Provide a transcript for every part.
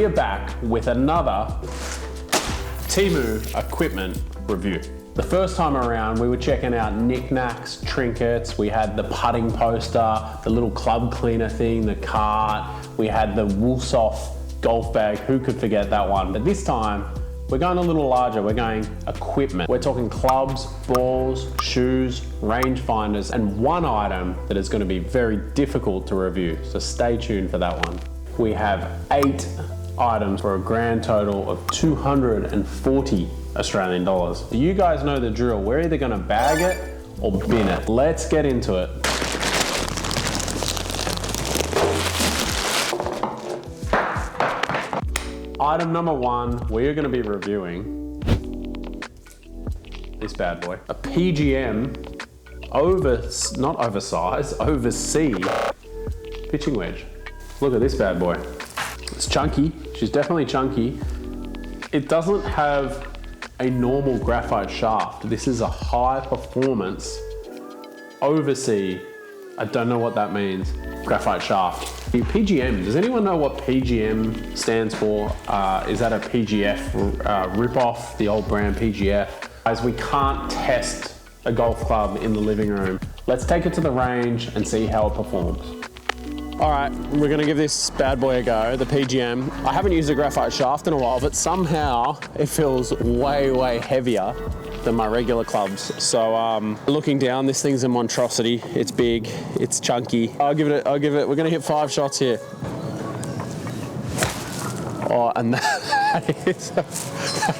we are back with another Temu equipment review. The first time around, we were checking out knickknacks, trinkets. We had the putting poster, the little club cleaner thing, the cart. We had the Woolsoft golf bag. Who could forget that one? But this time, we're going a little larger. We're going equipment. We're talking clubs, balls, shoes, rangefinders, and one item that is going to be very difficult to review. So stay tuned for that one. We have 8 items for a grand total of 240 Australian dollars. You guys know the drill. We're either going to bag it or bin it. Let's get into it. Item number 1, we are going to be reviewing this bad boy. A PGM not oversized, overseas pitching wedge. Look at this bad boy. It's chunky. She's definitely chunky. It doesn't have a normal graphite shaft. This is a high performance overseas. I don't know what that means. Graphite shaft. The PGM, does anyone know what PGM stands for? Is that a PGF rip-off, the old brand PGF? Guys, we can't test a golf club in the living room. Let's take it to the range and see how it performs. All right, we're gonna give this bad boy a go, the PGM. I haven't used a graphite shaft in a while, but somehow it feels way, way heavier than my regular clubs. So looking down, this thing's a monstrosity. It's big, it's chunky. I'll give it, we're gonna hit 5 shots here. Oh, and that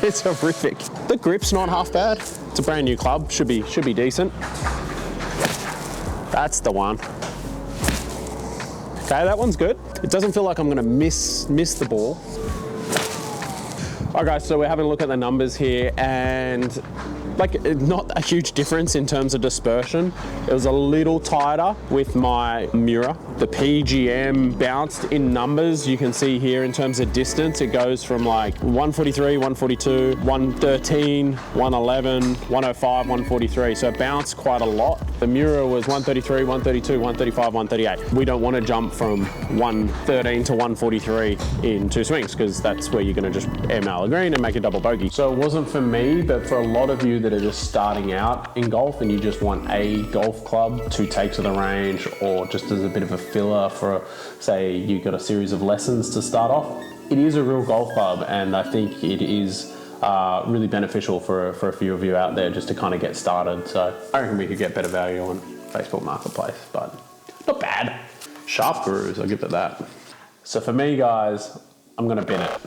is horrific. The grip's not half bad. It's a brand new club, should be decent. That's the one. Okay, that one's good. It doesn't feel like I'm gonna miss the ball. All right, guys, so we're having a look at the numbers here, and like not a huge difference in terms of dispersion. It was a little tighter with my Mura. The PGM bounced in numbers. You can see here in terms of distance, it goes from like 143, 142, 113, 111, 105, 143. So it bounced quite a lot. The Mura was 133, 132, 135, 138. We don't want to jump from 113 to 143 in 2 swings, because that's where you're going to just airmail a green and make a double bogey. So it wasn't for me, but for a lot of you that are just starting out in golf and you just want a golf club to take to the range, or just as a bit of a filler for, say, you got a series of lessons to start off, it is a real golf club, and I think it is really beneficial for a few of you out there just to kind of get started. So I reckon we could get better value on Facebook Marketplace, but not bad. Sharp gurus, I'll give it that. So for me, guys, I'm gonna bin it.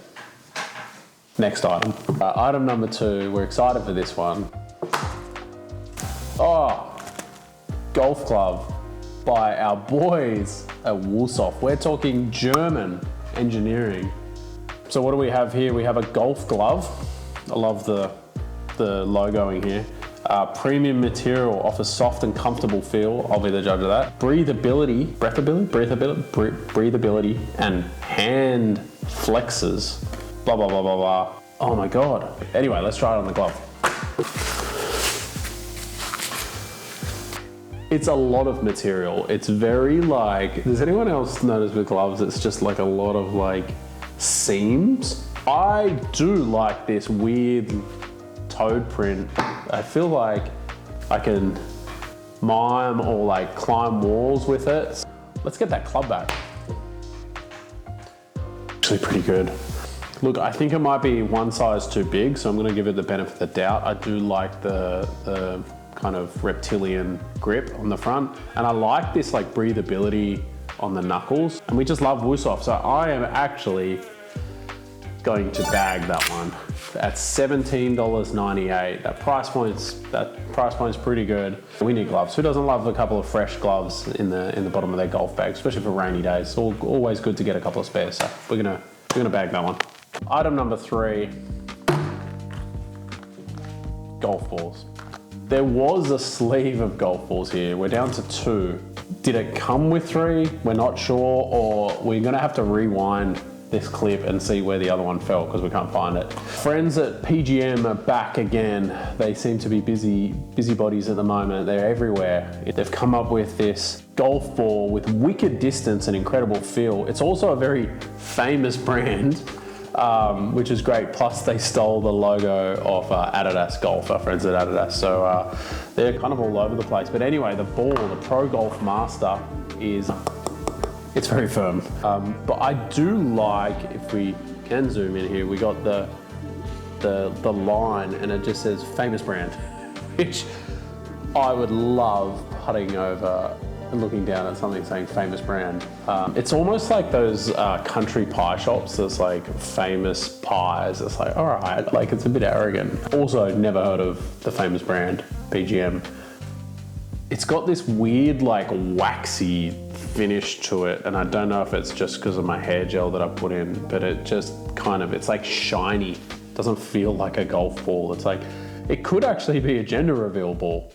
Next item. Item number 2, we're excited for this one. Oh, golf club by our boys at Woolsoft. We're talking German engineering. So what do we have here? We have a golf glove. I love the logoing here. Premium material offers soft and comfortable feel. I'll be the judge of that. Breathability, and hand flexes. Blah, blah, blah, blah, blah. Oh my God. Anyway, let's try it on the glove. It's a lot of material. It's very like, does anyone else notice with gloves, it's just like a lot of like seams? I do like this weird toad print. I feel like I can mime or like climb walls with it. Let's get that club back. Actually pretty good. Look, I think it might be one size too big, so I'm gonna give it the benefit of the doubt. I do like the kind of reptilian grip on the front, and I like this like breathability on the knuckles, and we just love Woolsoft, so I am actually going to bag that one at $17.98. That price point's pretty good. We need gloves. Who doesn't love a couple of fresh gloves in the bottom of their golf bag, especially for rainy days? It's always good to get a couple of spares, so we're gonna bag that one. Item number 3, golf balls. There was a sleeve of golf balls here. We're down to 2. Did it come with 3? We're not sure, or we're gonna have to rewind this clip and see where the other one fell because we can't find it. Friends at PGM are back again. They seem to be busybodies at the moment. They're everywhere. They've come up with this golf ball with wicked distance and incredible feel. It's also a very famous brand. which is great. Plus they stole the logo of Adidas Golf, our friends at Adidas. So they're kind of all over the place. But anyway, the ball, the Pro Golf Master it's very firm. But I do like, if we can zoom in here, we got the line and it just says famous brand, which I would love putting over and looking down at something saying famous brand. It's almost like those country pie shops that's like famous pies. It's like, all right, like it's a bit arrogant. Also, never heard of the famous brand, PGM. It's got this weird like waxy finish to it, and I don't know if it's just because of my hair gel that I put in, but it just kind of, it's like shiny. Doesn't feel like a golf ball. It's like, it could actually be a gender reveal ball.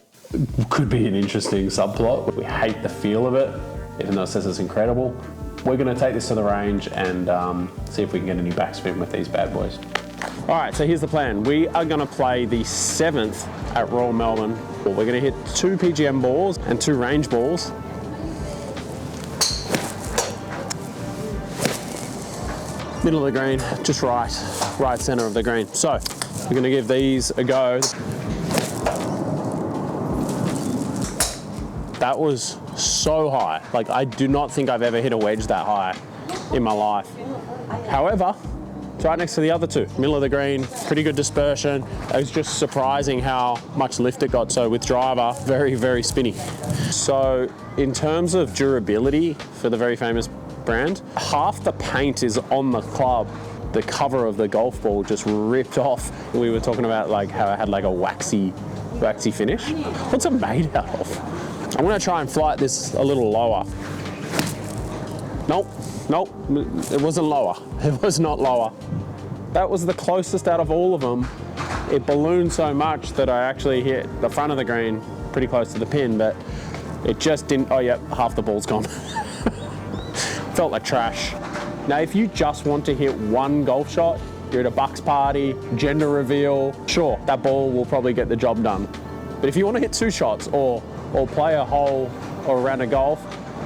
Could be an interesting subplot. We hate the feel of it, even though it says it's incredible. We're gonna take this to the range and see if we can get any backspin with these bad boys. All right, so here's the plan. We are gonna play the 7th at Royal Melbourne. We're gonna hit 2 PGM balls and 2 range balls. Middle of the green, just right center of the green. So we're gonna give these a go. That was so high. Like, I do not think I've ever hit a wedge that high in my life. However, it's right next to the other 2. Middle of the green, pretty good dispersion. It was just surprising how much lift it got. So with driver, very, very spinny. So in terms of durability for the very famous brand, half the paint is on the club. The cover of the golf ball just ripped off. We were talking about like how it had like a waxy finish. What's it made out of? I'm gonna try and flight this a little lower. Nope, it wasn't lower. It was not lower. That was the closest out of all of them. It ballooned so much that I actually hit the front of the green pretty close to the pin, but it just didn't, oh yeah, half the ball's gone. Felt like trash. Now, if you just want to hit one golf shot, you're at a bucks party, gender reveal, sure, that ball will probably get the job done. But if you want to hit 2 shots or play a hole or a round of golf,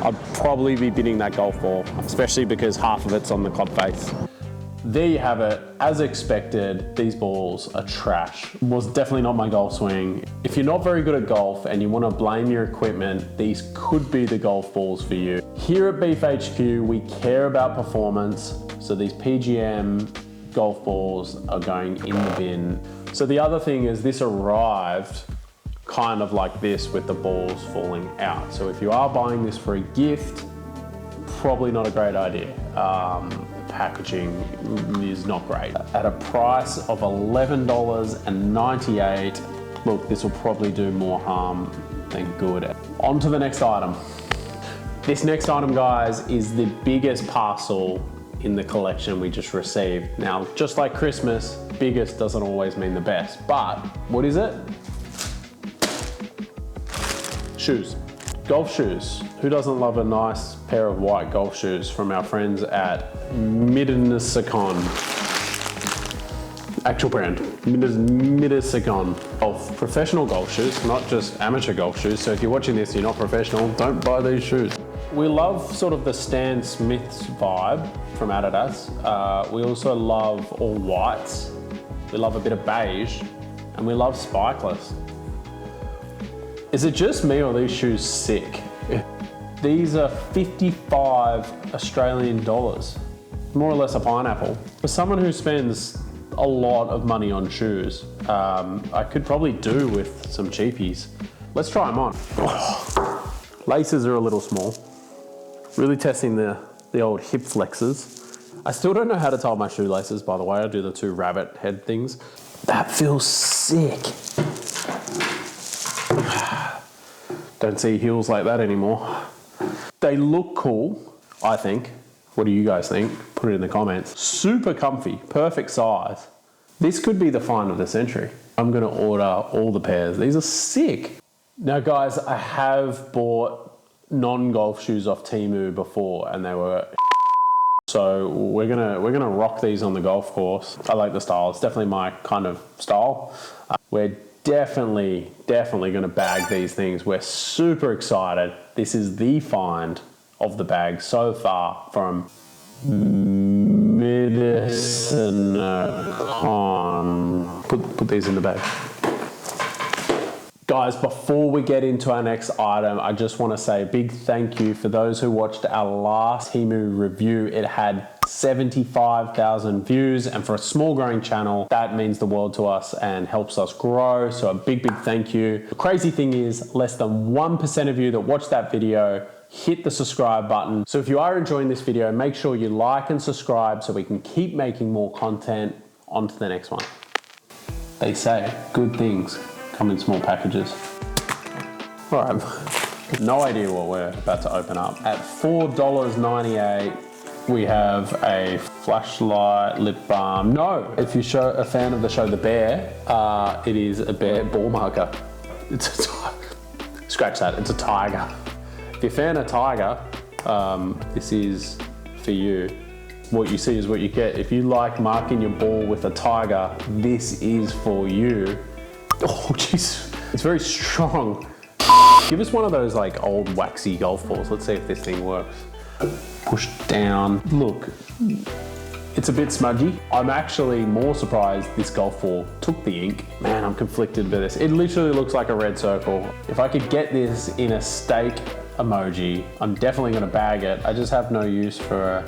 I'd probably be bidding that golf ball, especially because half of it's on the club face. There you have it. As expected, these balls are trash. Was definitely not my golf swing. If you're not very good at golf and you want to blame your equipment, these could be the golf balls for you. Here at Beef HQ, we care about performance, so these PGM golf balls are going in the bin. So the other thing is this arrived kind of like this with the balls falling out. So if you are buying this for a gift, probably not a great idea. Packaging is not great. At a price of $11.98, look, this will probably do more harm than good. On to the next item. This next item, guys, is the biggest parcel in the collection we just received. Now, just like Christmas, biggest doesn't always mean the best, but what is it? Shoes. Golf shoes. Who doesn't love a nice pair of white golf shoes from our friends at Midnisicon? Actual brand, Midnisicon. Of professional golf shoes, not just amateur golf shoes. So if you're watching this, you're not professional, don't buy these shoes. We love sort of the Stan Smith's vibe from Adidas. We also love all whites. We love a bit of beige, and we love spikeless. Is it just me or are these shoes sick? These are 55 Australian dollars, more or less a pineapple. For someone who spends a lot of money on shoes, I could probably do with some cheapies. Let's try them on. Oh, laces are a little small. Really testing the old hip flexes. I still don't know how to tie my shoelaces, by the way. I do the 2 rabbit head things. That feels sick. Don't see heels like that anymore. They look cool, I think. What do you guys think? Put it in the comments. Super comfy, perfect size. This could be the find of the century. I'm gonna order all the pairs. These are sick. Now guys, I have bought non-golf shoes off Temu before and they were so we're gonna rock these on the golf course. I like the style. It's definitely my kind of style. We're definitely gonna bag these things. We're super excited. This is the find of the bag so far from Medicine-Con. Put these in the bag. Guys, before we get into our next item, I just want to say a big thank you for those who watched our last Temu review. It had 75,000 views, and for a small growing channel, that means the world to us and helps us grow. So a big thank you. The crazy thing is, less than 1% of you that watched that video hit the subscribe button. So if you are enjoying this video, make sure you like and subscribe so we can keep making more content. On to the next one. They say good things come in small packages. All right, no idea what we're about to open up. At $4.98, we have a flashlight, lip balm. No, if you're a fan of the show The Bear, it is a bear ball marker. It's a tiger. Scratch that, it's a tiger. If you're a fan of tiger, this is for you. What you see is what you get. If you like marking your ball with a tiger, this is for you. Oh, jeez. It's very strong. Give us one of those like old waxy golf balls. Let's see if this thing works. Push down. Look, it's a bit smudgy. I'm actually more surprised this golf ball took the ink. Man, I'm conflicted with this. It literally looks like a red circle. If I could get this in a steak emoji, I'm definitely gonna bag it. I just have no use for a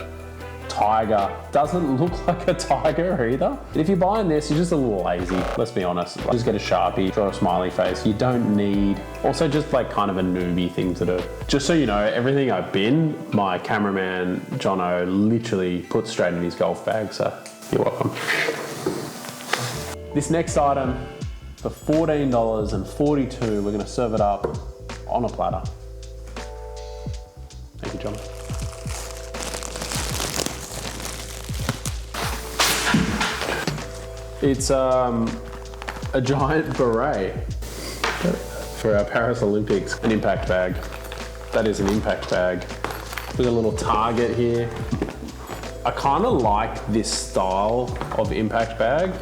tiger. Doesn't look like a tiger either. If you're buying this, you're just a little lazy. Let's be honest. Just get a Sharpie, draw a smiley face. You don't need, also just like kind of a newbie thing to do. Just so you know, everything I've been, my cameraman, Jono, literally put straight in his golf bag, so you're welcome. This next item, for $14.42, we're gonna serve it up on a platter. Thank you, Jono. It's a giant beret for our Paris Olympics. An impact bag. That is an impact bag. With a little target here. I kind of like this style of impact bag.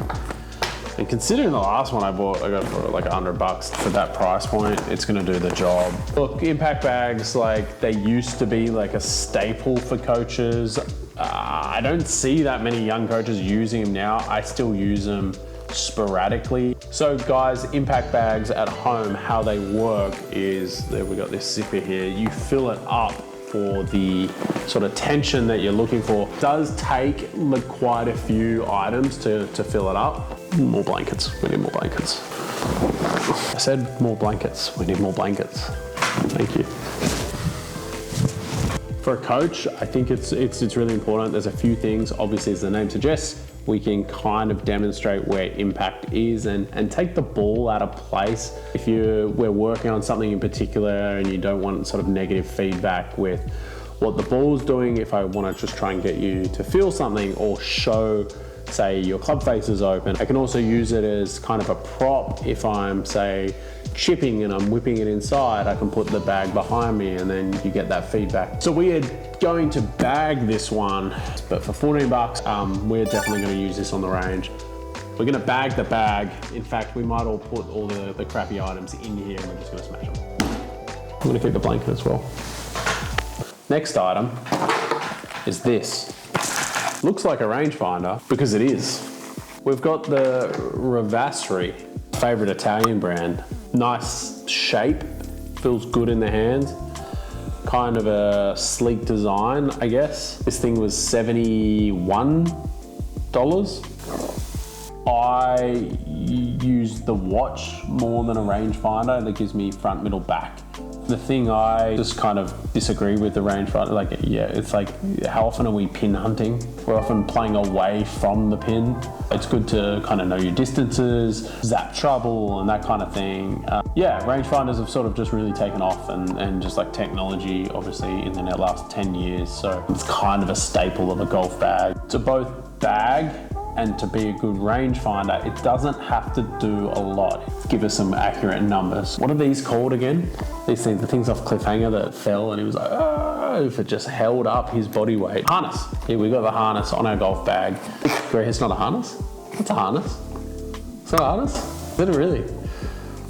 And considering the last one I bought, I got it for like $100 for that price point. It's gonna do the job. Look, impact bags, like they used to be like a staple for coaches. I don't see that many young coaches using them now. I still use them sporadically. So guys, impact bags at home, how they work is, there we got this zipper here. You fill it up for the sort of tension that you're looking for. It does take like quite a few items to fill it up. More blankets, we need more blankets. I said more blankets, we need more blankets. Thank you. For a coach, I think it's really important. There's a few things, obviously as the name suggests, we can kind of demonstrate where impact is and take the ball out of place. If we're working on something in particular and you don't want sort of negative feedback with what the ball's doing, if I want to just try and get you to feel something or show, say your club face is open. I can also use it as kind of a prop if I'm, say, chipping and I'm whipping it inside, I can put the bag behind me and then you get that feedback. So we are going to bag this one, but for $14, we're definitely going to use this on the range. We're going to bag the bag. In fact, we might all put all the crappy items in here and we're just going to smash them. I'm going to keep the blanket as well. Next item is this. Looks like a rangefinder because it is. We've got the Rangefinders, favorite Italian brand. Nice shape, feels good in the hand. Kind of a sleek design, I guess. This thing was $71. I use the watch more than a rangefinder that gives me front, middle, back. The thing I just kind of disagree with the rangefinder, like, yeah, it's like, how often are we pin hunting? We're often playing away from the pin. It's good to kind of know your distances, zap trouble and that kind of thing. Yeah, rangefinders have sort of just really taken off and just like technology, obviously in the last 10 years. So it's kind of a staple of a golf bag. To both bag and to be a good rangefinder, it doesn't have to do a lot. Give us some accurate numbers. What are these called again? These things, the things off Cliffhanger that fell and he was like, oh, if it just held up his body weight. Harness. Here we got the harness on our golf bag. It's not a harness? It's a harness. It's not a harness? Is it really?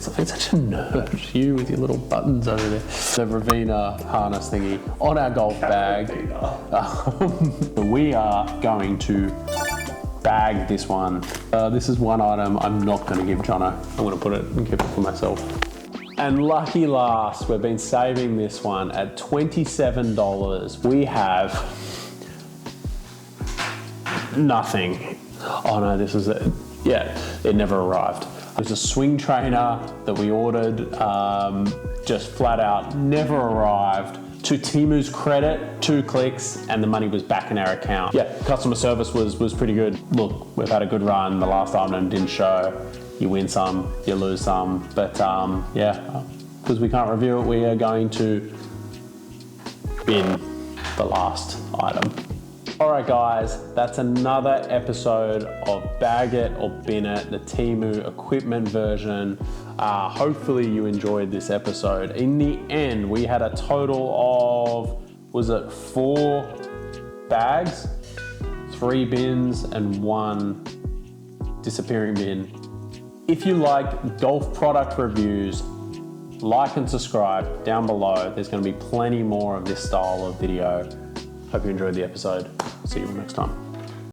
Something such a nerd. You with your little buttons over there. The Ravina harness thingy on our golf bag. We are going to bag this one. This is one item I'm not going to give Jono. I'm going to put it and keep it for myself. And lucky last, we've been saving this one at $27. We have nothing. Oh no, this is it. Yeah, it never arrived. It was a swing trainer that we ordered, just flat out, never arrived. To Temu's credit, 2 clicks and the money was back in our account. Yeah, customer service was pretty good. Look, we've had a good run. The last item didn't show. You win some, you lose some. But yeah, because we can't review it, we are going to bin the last item. All right, guys, that's another episode of Bag It or Bin It, the Temu equipment version. Hopefully you enjoyed this episode. In the end, we had a total of, was it 4 bags, 3 bins, and 1 disappearing bin. If you like golf product reviews, like and subscribe down below. There's going to be plenty more of this style of video. Hope you enjoyed the episode. See you next time.